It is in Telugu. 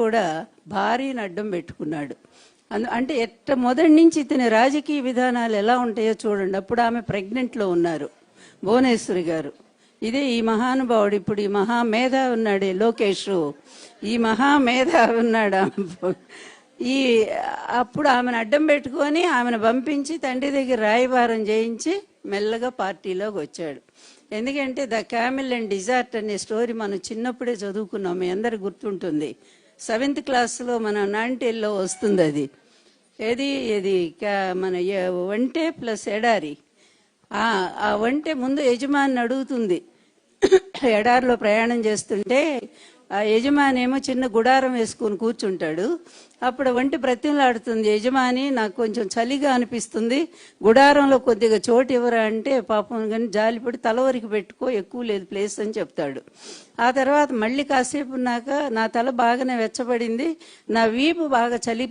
కూడా భార్యను అడ్డం పెట్టుకున్నాడు. అంటే మొదటి నుంచి ఇతని రాజకీయ విధానాలు ఎలా ఉంటాయో చూడండి. అప్పుడు ఆమె ప్రెగ్నెంట్లో ఉన్నారు భువనేశ్వరి గారు. ఇదే ఈ మహానుభావుడు, ఇప్పుడు ఈ మహామేధా ఉన్నాడు లోకేష్, ఈ మహామేధా ఉన్నాడు. అప్పుడు ఆమెను అడ్డం పెట్టుకొని ఆమెను పంపించి తండ్రి దగ్గర రాయబారం చేయించి మెల్లగా పార్టీలోకి వచ్చాడు. ఎందుకంటే ద క్యామిల్ అండ్ డిజార్ట్ అనే స్టోరీ మనం చిన్నప్పుడే చదువుకున్నాం, మీ అందరికి గుర్తుంటుంది. 7th క్లాస్లో మన నాంటేల్లో వస్తుంది అది. ఏది మన వంటె ప్లస్ ఎడారి. ఆ వంటె ముందు యజమాని అడుగుతుంది, ఎడారిలో ప్రయాణం చేస్తుంటే ఆ యజమాని ఏమో చిన్న గుడారం వేసుకుని కూర్చుంటాడు. అప్పుడు వంటి బ్రతిమలాడుతుంది, యజమాని నాకు కొంచెం చలిగా అనిపిస్తుంది, గుడారంలో కొద్దిగా చోటు ఇవ్వరా అంటే పాపం కానీ జాలిపడి తలవరికి పెట్టుకో, ఎక్కువ లేదు ప్లేస్ అని చెప్తాడు. ఆ తర్వాత మళ్ళీ కాసేపు ఉన్నాక నా తల బాగానే వెచ్చబడింది, నా వీపు బాగా చలి